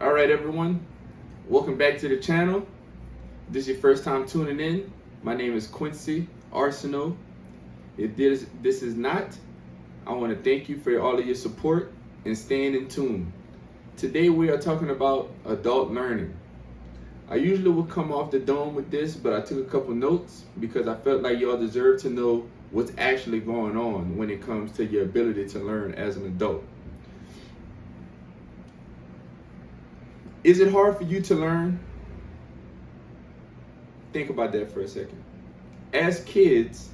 All right, everyone. Welcome back to the channel. This is your first time tuning in. My name is Quincy Arsenal. If this is not, I want to thank you for all of your support and staying in tune. Today we are talking about adult learning. I usually would come off the dome with this, but I took a couple notes because I felt like y'all deserve to know what's actually going on when it comes to your ability to learn as an adult. Is it hard for you to learn? Think about that for a second. As kids,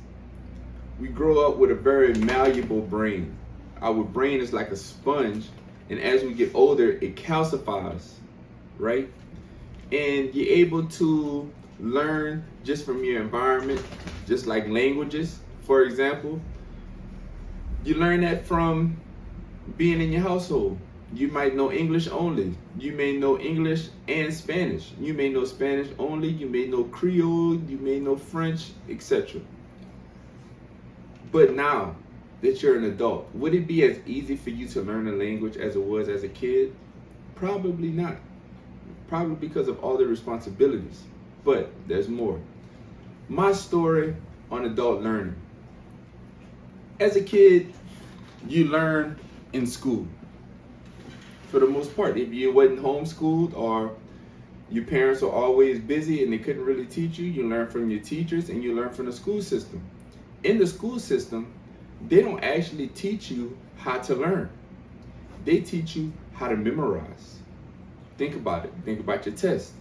we grow up with a very malleable brain. Our brain is like a sponge, and as we get older, it calcifies, right? And you're able to learn just from your environment, just like languages, for example. You learn that from being in your household. You might know English only. You may know English and Spanish. You may know Spanish only. You may know Creole. You may know French, etc. But now that you're an adult, would it be as easy for you to learn a language as it was as a kid? Probably not. Probably because of all the responsibilities. But there's more. My story on adult learning. As a kid, you learn in school. For the most part, if you wasn't homeschooled or your parents are always busy and they couldn't really teach you, you learn from your teachers and you learn from the school system. In the school system, they don't actually teach you how to learn. They teach you how to memorize. Think about it. Think about your test.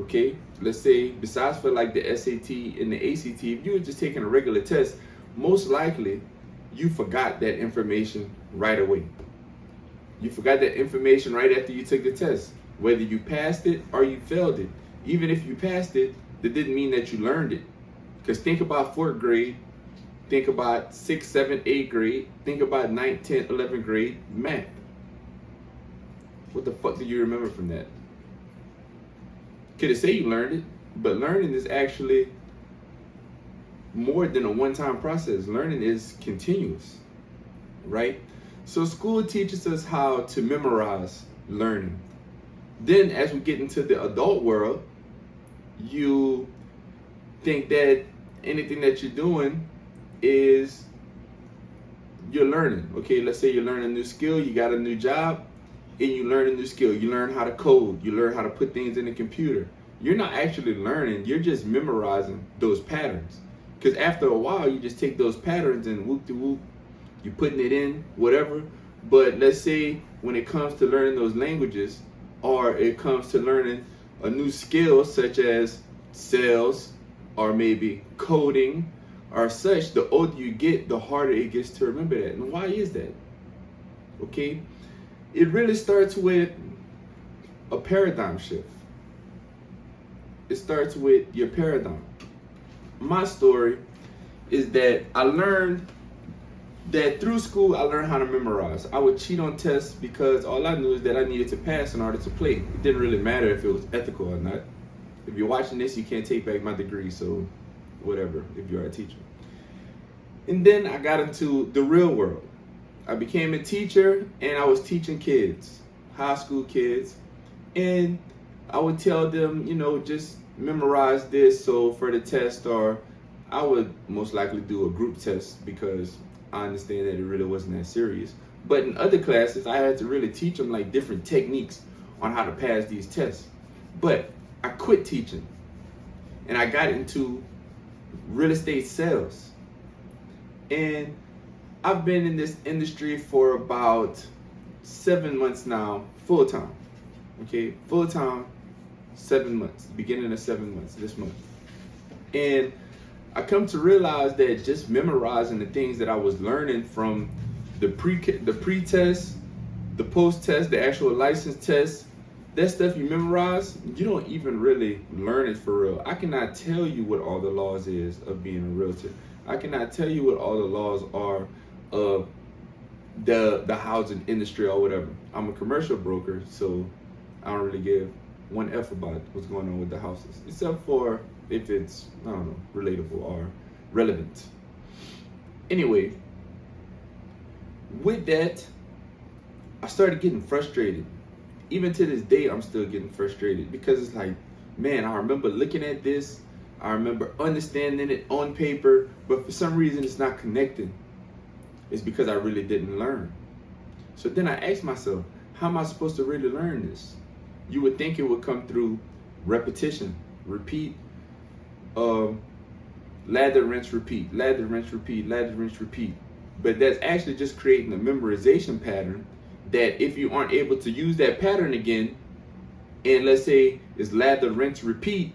Okay? Let's say, besides for like the SAT and the ACT, if you were just taking a regular test, most likely you forgot that information right away. You forgot that information right after you took the test. Whether you passed it or you failed it. Even if you passed it, that didn't mean that you learned it. Because think about 4th grade, think about 6th, 7th, 8th grade, think about 9th, 10th, 11th grade math. What the fuck do you remember from that? Could it say you learned it? But learning is actually more than a one-time process. Learning is continuous, right? So school teaches us how to memorize learning. Then as we get into the adult world, you think that anything that you're doing is you're learning. Okay, let's say you're learning a new skill, you got a new job, and you learn a new skill. You learn how to code, you learn how to put things in the computer. You're not actually learning, you're just memorizing those patterns. Because after a while, you just take those patterns and whoop-de-whoop, you're putting it in, whatever. But let's say when it comes to learning those languages, or it comes to learning a new skill such as sales, or maybe coding, or such, the older you get, the harder it gets to remember that. And why is that? Okay? It really starts with a paradigm shift. It starts with your paradigm. My story is that I learned that through school, I learned how to memorize. I would cheat on tests because all I knew is that I needed to pass in order to play. It didn't really matter if it was ethical or not. If you're watching this, you can't take back my degree, so whatever, if you're a teacher. And then I got into the real world. I became a teacher and I was teaching kids, high school kids. And I would tell them, just memorize this so for the test, or I would most likely do a group test because I understand that it really wasn't that serious. But in other classes, I had to really teach them like different techniques on how to pass these tests. But I quit teaching and I got into real estate sales. And I've been in this industry for about 7 months now, full time. Okay, full time, 7 months, beginning of 7 months this month. And I come to realize that just memorizing the things that I was learning from the pre-test, the post-test, the actual license test, that stuff you memorize, you don't even really learn it for real. I cannot tell you what all the laws is of being a realtor. I cannot tell you what all the laws are of the housing industry or whatever. I'm a commercial broker, so I don't really give one F about what's going on with the houses, except for if it's, I don't know, relatable or relevant. Anyway, with that, I started getting frustrated even to this day, I'm still getting frustrated because it's like, man, I remember looking at this, I remember understanding it on paper, but for some reason it's not connecting. It's because I really didn't learn. So then I asked myself, how am I supposed to really learn this? You would think it would come through repetition, repeat, lather, rinse, repeat, lather, rinse, repeat, lather, rinse, repeat. But that's actually just creating a memorization pattern that if you aren't able to use that pattern again, and let's say it's lather, rinse, repeat,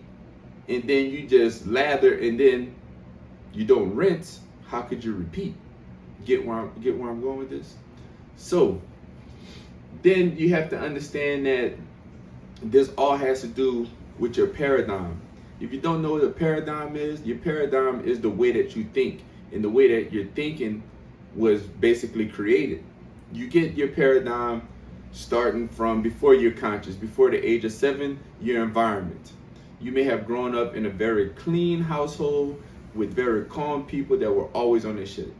and then you just lather and then you don't rinse, how could you repeat? Get where I'm going with this? So then you have to understand that this all has to do with your paradigm. If you don't know what a paradigm is, your paradigm is the way that you think, and the way that your thinking was basically created. You get your paradigm starting from before you're conscious, before the age of 7, your environment. You may have grown up in a very clean household with very calm people that were always on their shit.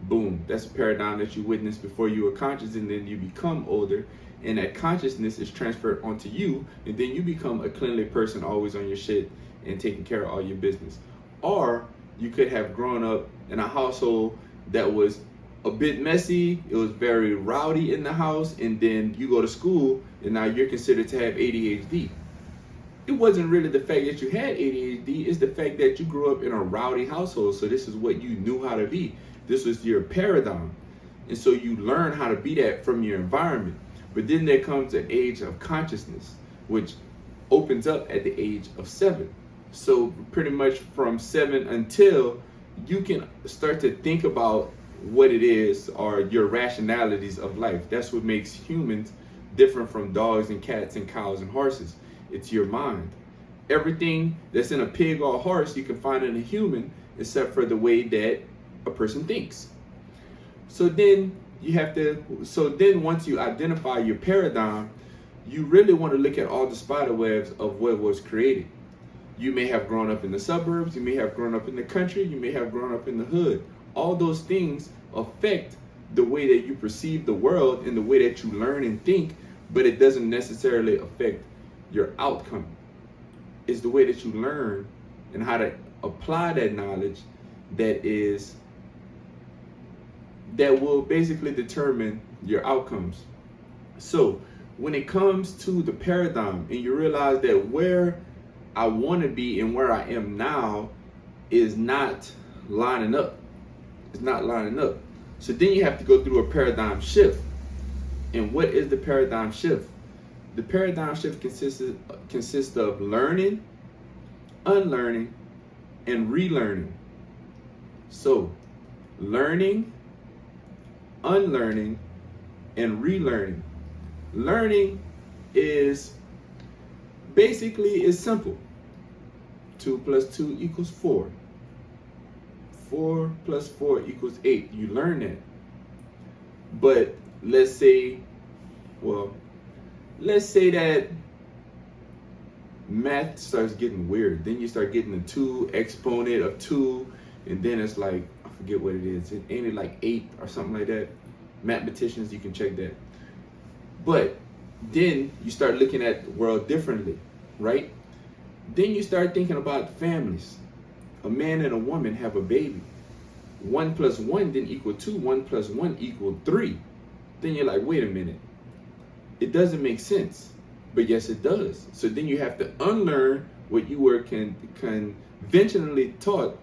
Boom, that's a paradigm that you witnessed before you were conscious, and then you become older, and that consciousness is transferred onto you, and then you become a cleanly person, always on your shit and taking care of all your business. Or you could have grown up in a household that was a bit messy, it was very rowdy in the house, and then you go to school and now you're considered to have ADHD. It wasn't really the fact that you had ADHD, it's the fact that you grew up in a rowdy household, so this is what you knew how to be. This was your paradigm. And so you learn how to be that from your environment. But then there comes an age of consciousness, which opens up at the age of 7. So pretty much from 7 until you can start to think about what it is, or your rationalities of life. That's what makes humans different from dogs and cats and cows and horses. It's your mind. Everything that's in a pig or a horse you can find in a human, except for the way that a person thinks. So then once you identify your paradigm, you really want to look at all the spider webs of what was created. You may have grown up in the suburbs, you may have grown up in the country, you may have grown up in the hood. All those things affect the way that you perceive the world and the way that you learn and think, but it doesn't necessarily affect your outcome. It's the way that you learn and how to apply that knowledge that will basically determine your outcomes. So when it comes to the paradigm and you realize that where I want to be and where I am now is not lining up. It's not lining up. So then you have to go through a paradigm shift. And what is the paradigm shift? The paradigm shift consists of learning, unlearning, and relearning. So learning, unlearning, and relearning. Learning is simple. 2 plus 2 equals 4. 4 plus 4 equals 8. You learn that. But let's say that math starts getting weird. Then you start getting the 2 exponent of 2, and then it's like, I forget what it is. Ain't it like 8 or something like that? Mathematicians, you can check that. But then you start looking at the world differently, right? Then you start thinking about families. A man and a woman have a baby. 1 plus 1 didn't equal 2. 1 plus 1 equaled 3. Then you're like, wait a minute. It doesn't make sense. But yes, it does. So then you have to unlearn what you were conventionally taught,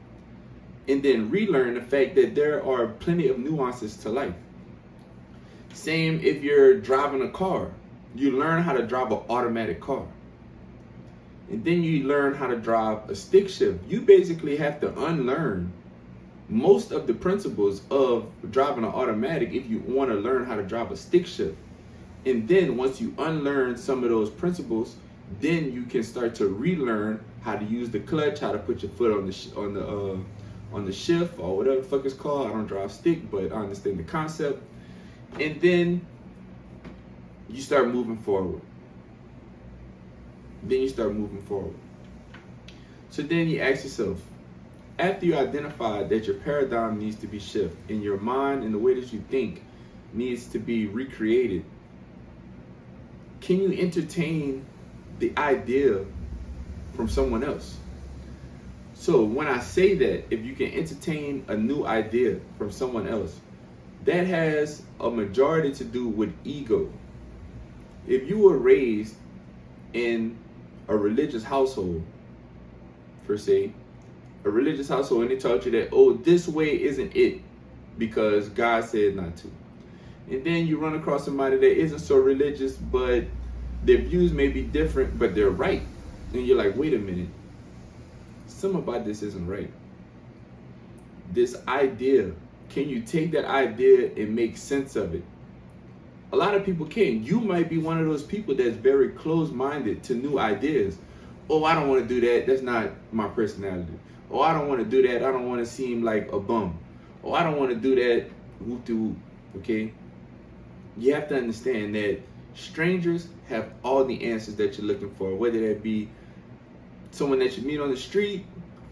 and then relearn the fact that there are plenty of nuances to life. Same if you're driving a car. You learn how to drive an automatic car. And then you learn how to drive a stick shift. You basically have to unlearn most of the principles of driving an automatic if you want to learn how to drive a stick shift. And then once you unlearn some of those principles, then you can start to relearn how to use the clutch, how to put your foot on the shift or whatever the fuck it's called. I don't drive stick, but I understand the concept. And then you start moving forward. So then you ask yourself, after you identify that your paradigm needs to be shifted and your mind and the way that you think needs to be recreated, can you entertain the idea from someone else? So when I say that, if you can entertain a new idea from someone else, that has a majority to do with ego. If you were raised in a religious household, per se, a religious household, and they taught you that, oh, this way isn't it because God said not to. And then you run across somebody that isn't so religious, but their views may be different, but they're right. And you're like, wait a minute, something about this isn't right. This idea, can you take that idea and make sense of it? A lot of people can. You might be one of those people that's very closed-minded to new ideas. Oh, I don't want to do that. That's not my personality. Oh, I don't want to do that. I don't want to seem like a bum. Oh, I don't want to do that. Whoop-de-whoop. Okay? You have to understand that strangers have all the answers that you're looking for, whether that be someone that you meet on the street,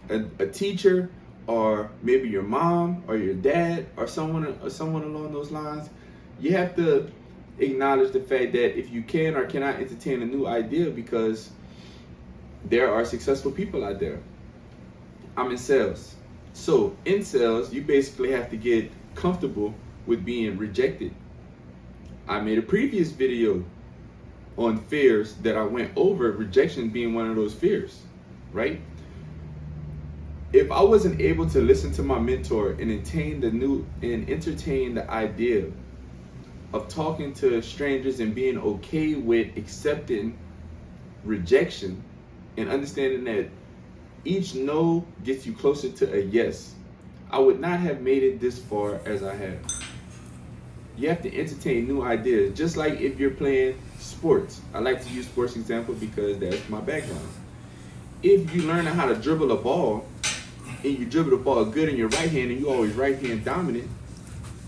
a teacher, or maybe your mom or your dad or someone along those lines. You have to acknowledge the fact that if you can or cannot entertain a new idea, because there are successful people out there. I'm in sales. So in sales, you basically have to get comfortable with being rejected. I made a previous video on fears that I went over, rejection being one of those fears, right? If I wasn't able to listen to my mentor and entertain the idea of talking to strangers and being okay with accepting rejection and understanding that each no gets you closer to a yes, I would not have made it this far as I have. You have to entertain new ideas, just like if you're playing sports. I like to use sports example because that's my background. If you learn how to dribble a ball and you dribble the ball good in your right hand and you always right hand dominant,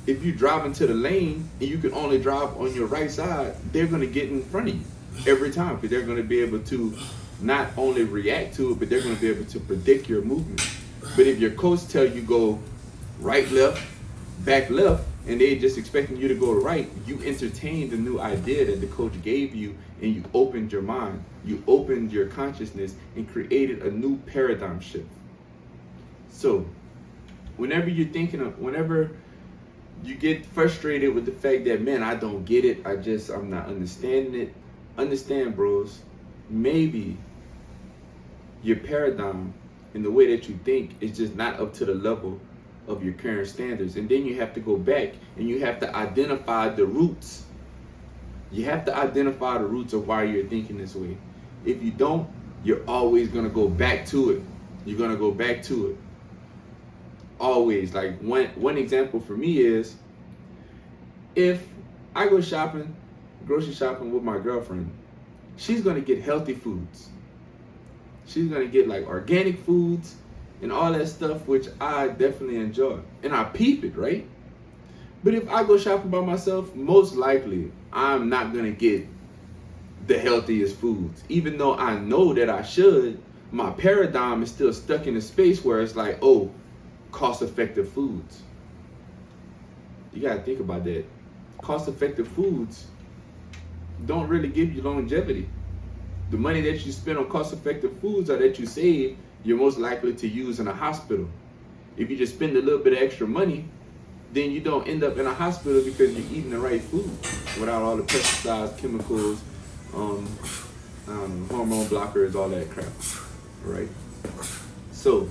if you drive into the lane and you can only drive on your right side, they're going to get in front of you every time, because they're going to be able to not only react to it, but they're going to be able to predict your movement. But if your coach tell you go right, left, back, left, and they're just expecting you to go right, you entertained the new idea that the coach gave you, and you opened your mind, you opened your consciousness, and created a new paradigm shift. So whenever you get frustrated with the fact that, man, I don't get it, I'm not understanding it, understand, bros, maybe your paradigm and the way that you think is just not up to the level of your current standards. And then you have to go back and you have to identify the roots. You have to identify the roots of why you're thinking this way. If you don't, you're always going to go back to it. You're going to go back to it. Always. Like one example for me is, if I go grocery shopping with my girlfriend, she's going to get healthy foods. She's going to get like organic foods and all that stuff, which I definitely enjoy. And I peep it, right? But if I go shopping by myself, most likely I'm not going to get the healthiest foods. Even though I know that I should, my paradigm is still stuck in a space where it's like, oh, cost-effective foods. You got to think about that. Cost-effective foods don't really give you longevity. The money that you spend on cost-effective foods or that you save, you're most likely to use in a hospital. If you just spend a little bit of extra money, then you don't end up in a hospital because you're eating the right food without all the pesticides, chemicals, hormone blockers, all that crap, right? So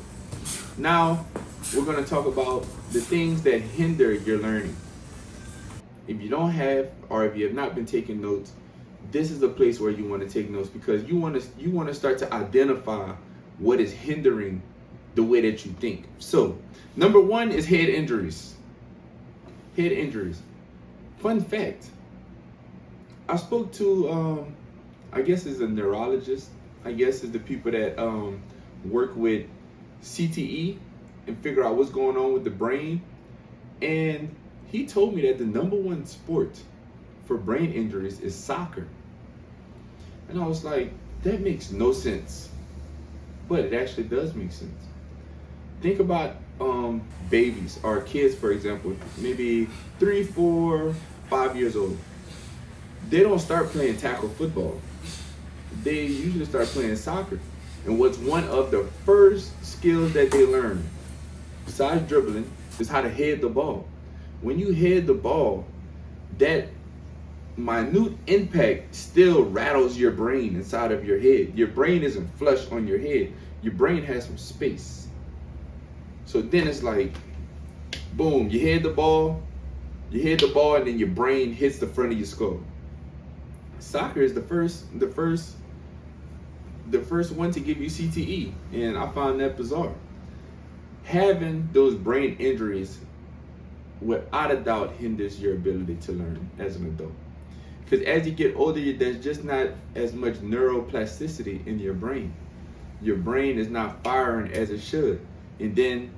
now we're going to talk about the things that hinder your learning. If you don't have, or if you have not been taking notes, this is the place where you want to take notes, because you want to start to identify what is hindering the way that you think. So number one is head injuries. Head injuries. Fun fact, I spoke to I guess is a neurologist. I guess is the people that work with CTE and figure out what's going on with the brain. And he told me that the number one sport for brain injuries is soccer. And I was like, that makes no sense. But it actually does make sense. Think about babies or kids, for example, maybe 3, 4, 5 years old. they don't start playing tackle football. They usually start playing soccer. And what's one of the first skills that they learn, besides dribbling, is how to head the ball. When you head the ball, that minute impact still rattles your brain inside of your head. Your brain isn't flush on your head. Your brain has some space. So then it's like, boom, you head the ball, and then your brain hits the front of your skull. Soccer is the first one to give you CTE, and I found that bizarre. Having those brain injuries without a doubt hinders your ability to learn as an adult. Because as you get older, there's just not as much neuroplasticity in your brain. Your brain is not firing as it should. And then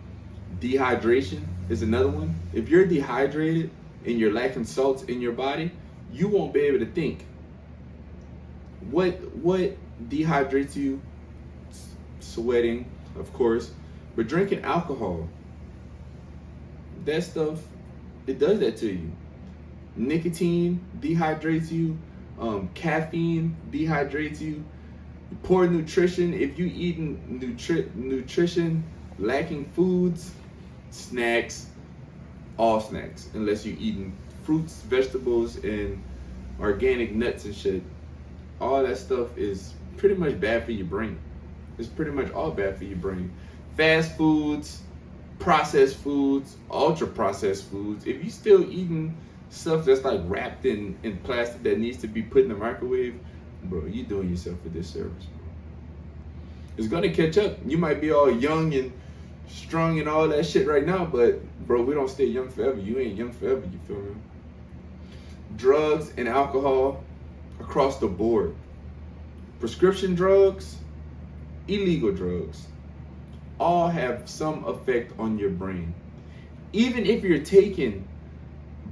dehydration is another one. If you're dehydrated and you're lacking salts in your body, you won't be able to think. What dehydrates you? Sweating, of course, but drinking alcohol, that stuff, it does that to you. Nicotine dehydrates you. Caffeine dehydrates you. Poor nutrition, if you eating nutrition lacking foods, snacks, all snacks, unless you're eating fruits, vegetables, and organic nuts and shit, all that stuff is pretty much bad for your brain. It's pretty much all bad for your brain. Fast foods, processed foods, ultra processed foods. If you're still eating stuff that's like wrapped in plastic that needs to be put in the microwave, bro, you're doing yourself a disservice, bro. It's gonna catch up. You might be all young and strong and all that shit right now, but bro, we don't stay young forever. You ain't young forever, you feel me? Drugs and alcohol across the board. Prescription drugs, illegal drugs, all have some effect on your brain. Even if you're taking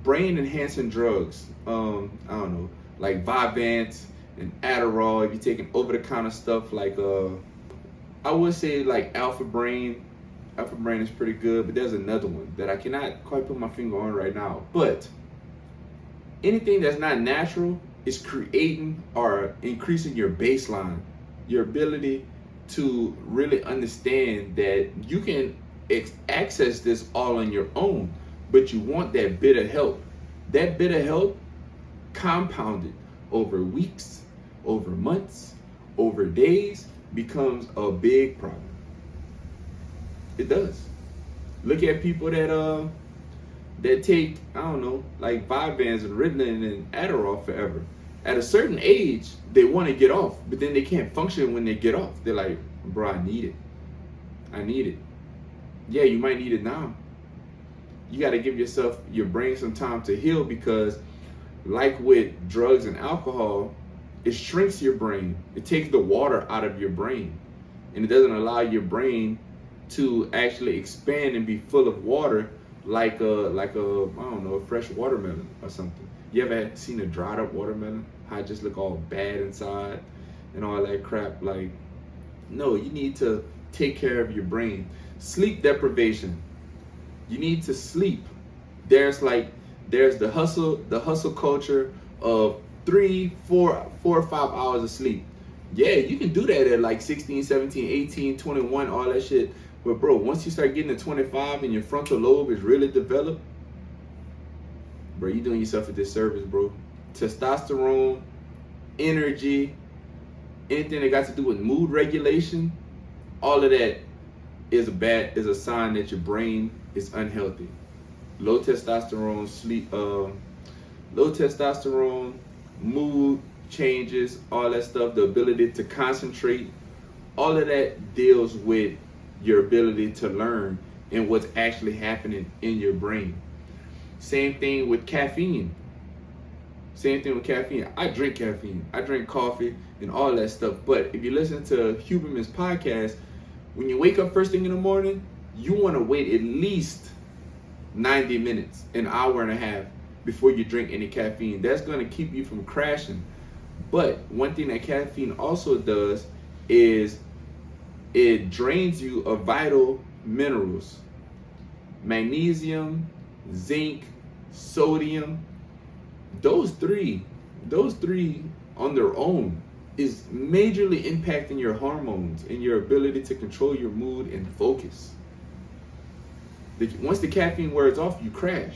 brain enhancing drugs, I don't know, like Vyvanse and Adderall, if you're taking over the counter stuff like I would say like Alpha Brain. Alpha Brain is pretty good, but there's another one that I cannot quite put my finger on right now. But anything that's not natural is creating or increasing your baseline, your ability to really understand that you can access this all on your own, but you want that bit of help. That bit of help compounded over weeks, over months, over days becomes a big problem. It does. Look at people that take, I don't know, like Vyvanse and Relearn and Adderall forever. At a certain age, they want to get off, but then they can't function when they get off. They're like, bro, I need it. I need it. Yeah, you might need it now. You got to give your brain some time to heal, because like with drugs and alcohol, it shrinks your brain. It takes the water out of your brain, and it doesn't allow your brain to actually expand and be full of water like a I don't know, a fresh watermelon or something. You ever seen a dried up watermelon? How it just look all bad inside and all that crap? Like, no, you need to take care of your brain. Sleep deprivation. You need to sleep. There's the hustle culture of 3, 4 or 5 hours of sleep. Yeah, you can do that at like 16, 17, 18, 21, all that shit. But bro, once you start getting to 25 and your frontal lobe is really developed, bro, you're doing yourself a disservice, bro. Testosterone, energy, anything that got to do with mood regulation, all of that is a sign that your brain is unhealthy. Low testosterone, low testosterone, mood changes, all that stuff, the ability to concentrate, all of that deals with your ability to learn and what's actually happening in your brain. Same thing with caffeine. I drink caffeine. I drink coffee and all that stuff. But if you listen to Huberman's podcast, when you wake up first thing in the morning, you want to wait at least 90 minutes, an hour and a half before you drink any caffeine. That's going to keep you from crashing. But one thing that caffeine also does is it drains you of vital minerals. Magnesium, zinc, sodium. Those three those three on their own is majorly impacting your hormones and your ability to control your mood and focus. Once the caffeine wears off, you crash.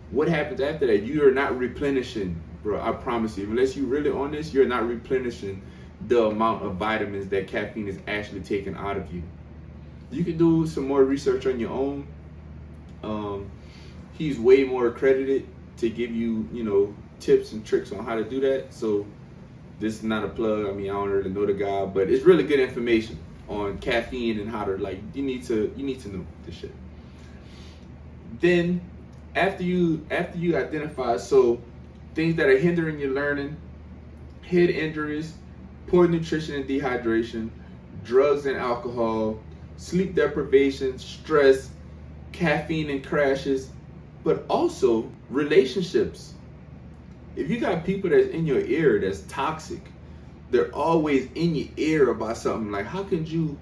What happens after that? You are not replenishing, bro. I promise you. Unless you're really on this, you're not replenishing the amount of vitamins that caffeine is actually taking out of you. You can do some more research on your own. He's way more accredited to give you, tips and tricks on how to do that. So this is not a plug. I mean, I don't really know the guy, but it's really good information on caffeine and how to, you need to know this shit. Then after you identify, so things that are hindering your learning: head injuries, poor nutrition and dehydration, drugs and alcohol, sleep deprivation, stress, caffeine and crashes, but also relationships. If you got people that's in your ear that's toxic, they're always in your ear about something, like, how could you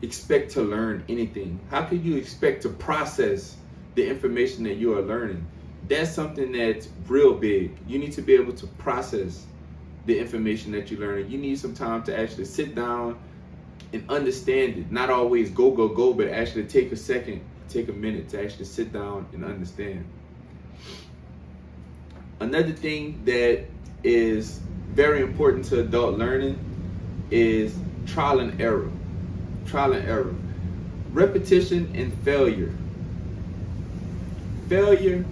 expect to learn anything? How could you expect to process the information that you are learning? That's something that's real big. You need to be able to process the information that you're learning. You need some time to actually sit down and understand it. Not always go, but actually take a second, take a minute to actually sit down and understand. Another thing that is very important to adult learning is trial and error. Trial and error. Repetition and failure. Failure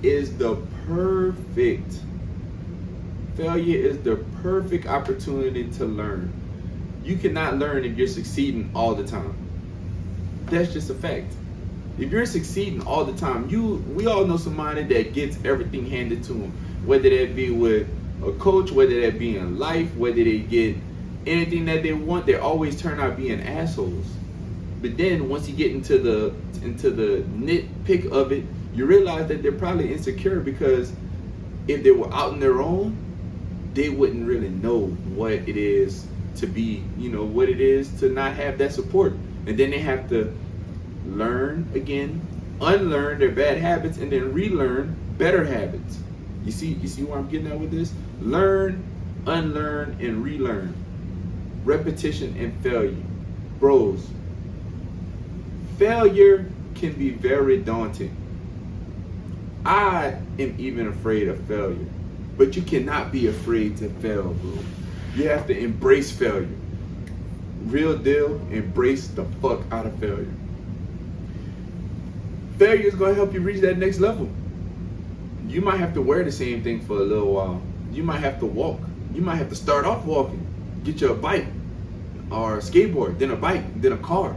is the perfect opportunity to learn. You cannot learn if you're succeeding all the time. That's just a fact. If you're succeeding all the time, we all know somebody that gets everything handed to them, whether that be with a coach, whether that be in life, whether they get anything that they want, they always turn out being assholes. But then once you get into the nitpick of it, you realize that they're probably insecure, because if they were out on their own, they wouldn't really know what it is to be, what it is to not have that support. And then they have to learn again, unlearn their bad habits, and then relearn better habits. You see where I'm getting at with this? Learn, unlearn, and relearn. Repetition and failure. Bros, failure can be very daunting. I am even afraid of failure. But you cannot be afraid to fail, bro. You have to embrace failure. Real deal, embrace the fuck out of failure. Failure is going to help you reach that next level. You might have to wear the same thing for a little while. You might have to walk. You might have to start off walking. Get you a bike or a skateboard, then a bike, then a car,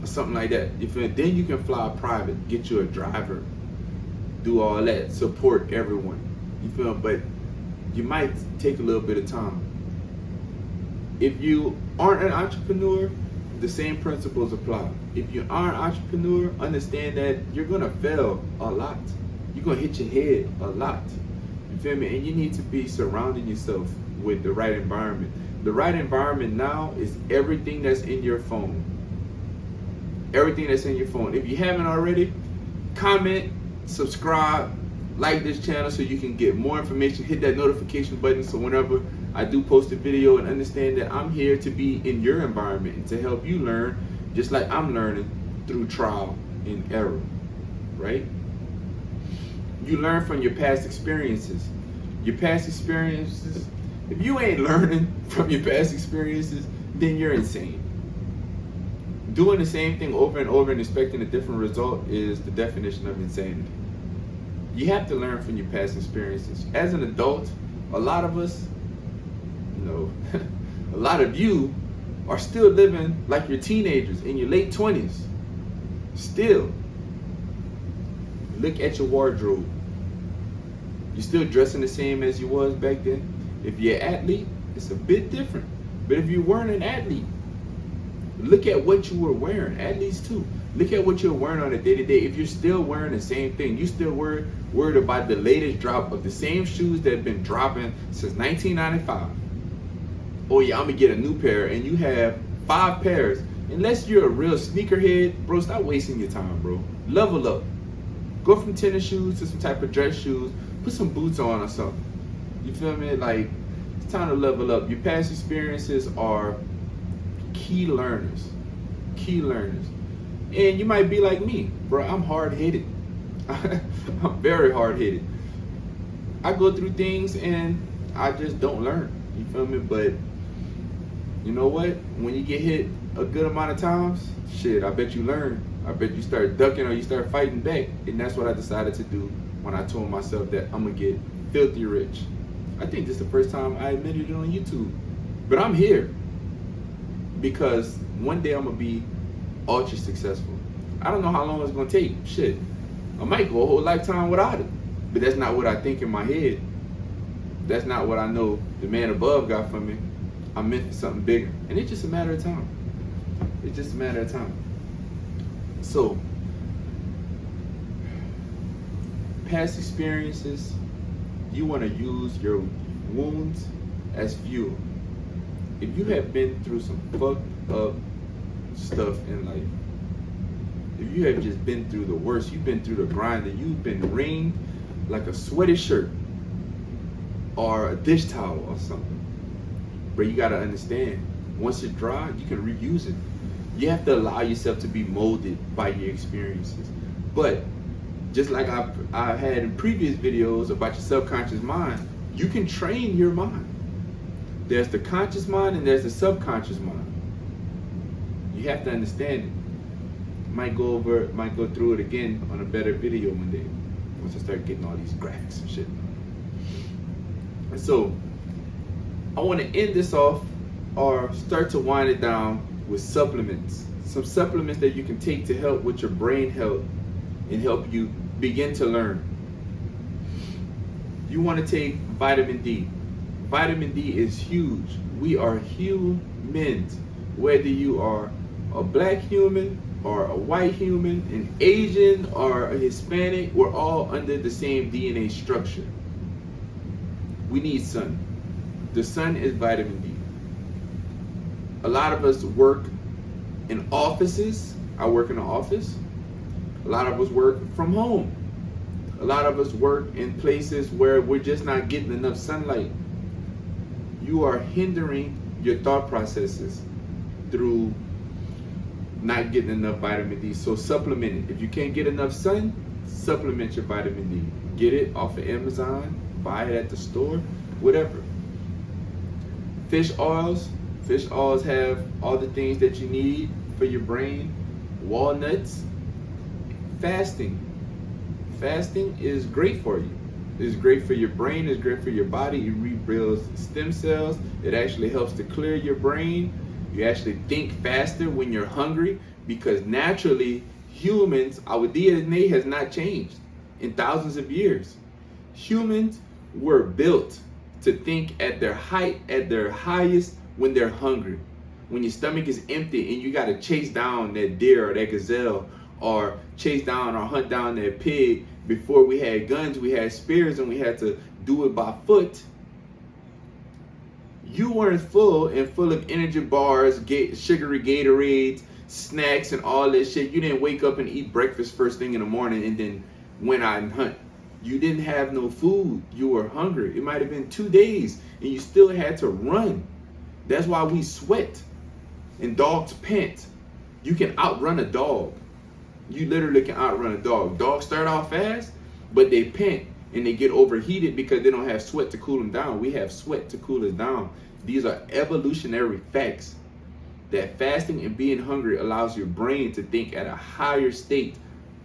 or something like that. Then you can fly private, get you a driver, do all that, support everyone. You feel me? But you might take a little bit of time. If you aren't an entrepreneur, the same principles apply. If you are an entrepreneur, understand that you're gonna fail a lot. You're gonna hit your head a lot. You feel me? And you need to be surrounding yourself with the right environment. The right environment now is everything that's in your phone. Everything that's in your phone. If you haven't already, comment, subscribe, like this channel so you can get more information. Hit that notification button so whenever I do post a video, and understand that I'm here to be in your environment and to help you learn just like I'm learning through trial and error, right? You learn from your past experiences. Your past experiences, if you ain't learning from your past experiences, then you're insane. Doing the same thing over and over and expecting a different result is the definition of insanity. You have to learn from your past experiences. As an adult, a lot of us, a lot of you are still living like you're teenagers in your late 20s. Still, look at your wardrobe. You're still dressing the same as you was back then. If you're an athlete, it's a bit different. But if you weren't an athlete, look at what you were wearing. Athletes too. Look at what you're wearing on a day-to-day. If you're still wearing the same thing, you still worried about the latest drop of the same shoes that have been dropping since 1995. Oh yeah, I'm gonna get a new pair, and you have 5 pairs. Unless you're a real sneakerhead, bro, stop wasting your time, bro. Level up. Go from tennis shoes to some type of dress shoes. Put some boots on or something. You feel me? Like, it's time to level up. Your past experiences are key learners. Key learners. And you might be like me, bro. I'm hard-headed. I'm very hard-headed. I go through things and I just don't learn. You feel me? But you know what? When you get hit a good amount of times, shit, I bet you learn. I bet you start ducking or you start fighting back. And that's what I decided to do when I told myself that I'm gonna get filthy rich. I think this is the first time I admitted it on YouTube. But I'm here because one day I'm gonna be ultra successful. I don't know how long it's gonna take. Shit, I might go a whole lifetime without it. But that's not what I think in my head. That's not what I know the man above got for me. I'm meant for something bigger. And it's just a matter of time. It's just a matter of time. So, past experiences, you want to use your wounds as fuel. If you have been through some fucked up stuff in life, if you have just been through the worst, you've been through the grind, and you've been wringed like a sweaty shirt or a dish towel or something. But you gotta understand, once it's dry, you can reuse it. You have to allow yourself to be molded by your experiences. But just like I had in previous videos about your subconscious mind, you can train your mind. There's the conscious mind and there's the subconscious mind. You have to understand it. Might go through it again on a better video one day once I start getting all these graphics and shit. And so I want to end this off or start to wind it down with supplements. Some supplements that you can take to help with your brain health and help you begin to learn. You want to take vitamin D. Vitamin D is huge. We are humans. Whether you are a black human or a white human, an Asian or a Hispanic, we're all under the same DNA structure. We need sun. The sun is vitamin D. A lot of us work in offices. I work in an office. A lot of us work from home. A lot of us work in places where we're just not getting enough sunlight. You are hindering your thought processes through not getting enough vitamin D. So supplement it. If you can't get enough sun, supplement your vitamin D. Get it off of Amazon, buy it at the store, whatever. Fish oils. Fish oils have all the things that you need for your brain. Walnuts. Fasting. Fasting is great for you. It's great for your brain. It's great for your body. It rebuilds stem cells. It actually helps to clear your brain. You actually think faster when you're hungry because naturally humans, our DNA has not changed in thousands of years. Humans were built to think at their height, at their highest when they're hungry. When your stomach is empty and you got to chase down that deer or that gazelle or chase down or hunt down that pig. Before we had guns, we had spears and we had to do it by foot. You weren't full of energy bars, sugary Gatorades, snacks and all that shit. You didn't wake up and eat breakfast first thing in the morning and then went out and hunt. You didn't have no food. You were hungry. It might have been 2 days and you still had to run. That's why we sweat and dogs pant. You can outrun a dog. You literally can outrun a dog. Dogs start off fast, but they pant and they get overheated because they don't have sweat to cool them down. We have sweat to cool us down. These are evolutionary facts that fasting and being hungry allows your brain to think at a higher state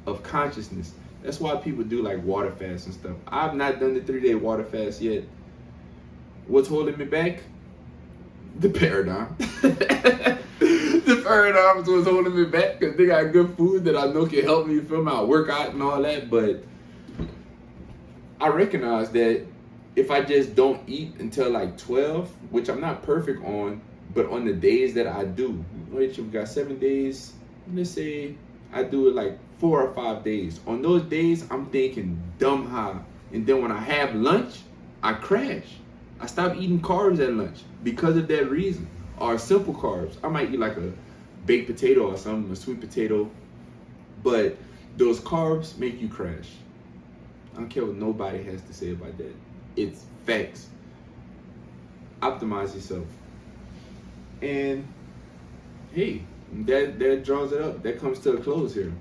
of consciousness. That's why people do like water fasts and stuff. I've not done the 3-day water fast yet. What's holding me back? The paradigm. The paradigm is what's holding me back because they got good food that I know can help me feel my workout and all that. But I recognize that if I just don't eat until like 12, which I'm not perfect on, but on the days that I do, which we got 7 days, let's say I do it like 4 or 5 days. On those days, I'm thinking dumb high. And then when I have lunch, I crash. I stop eating carbs at lunch because of that reason. Or simple carbs. I might eat like a baked potato or something, a sweet potato. But those carbs make you crash. I don't care what nobody has to say about that. It's facts. Optimize yourself. And hey, that draws it up. That comes to a close here.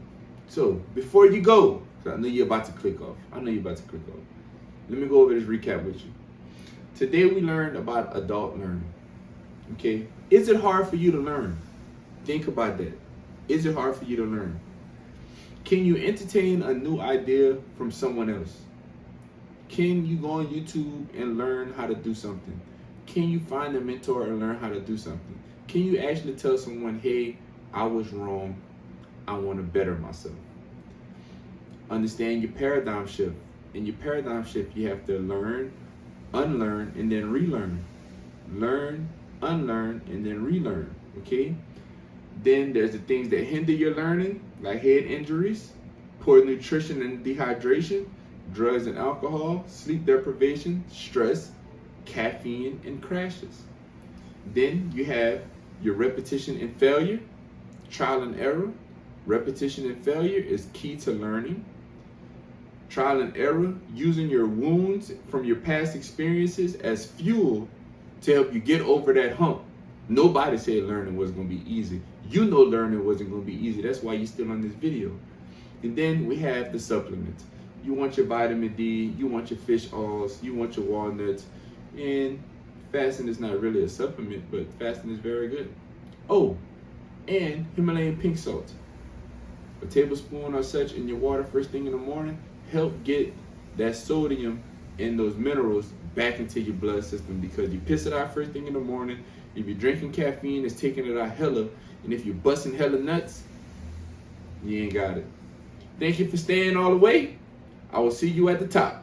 So before you go, 'cause I know you're about to click off. Let me go over this recap with you. Today we learned about adult learning. Okay? Is it hard for you to learn? Think about that. Is it hard for you to learn? Can you entertain a new idea from someone else? Can you go on YouTube and learn how to do something? Can you find a mentor and learn how to do something? Can you actually tell someone, hey, I was wrong, I want to better myself? Understand your paradigm shift. In your paradigm shift, you have to learn, unlearn, and then relearn. Learn, unlearn, and then relearn, okay? Then there's the things that hinder your learning, like head injuries, poor nutrition and dehydration, drugs and alcohol, sleep deprivation, stress, caffeine, and crashes. Then you have your repetition and failure, trial and error. Repetition and failure is key to learning. Trial and error, using your wounds from your past experiences as fuel to help you get over that hump. Nobody said learning was going to be easy. You know learning wasn't going to be easy. That's why you're still on this video. And then we have the supplements. You want your vitamin D, you want your fish oils, you want your walnuts. And fasting is not really a supplement, but fasting is very good. Oh, and Himalayan pink salt. A tablespoon or such in your water first thing in the morning help get that sodium and those minerals back into your blood system, because you piss it out first thing in the morning. If you're drinking caffeine, it's taking it out hella. And if you're busting hella nuts, you ain't got it. Thank you for staying all the way. I will see you at the top.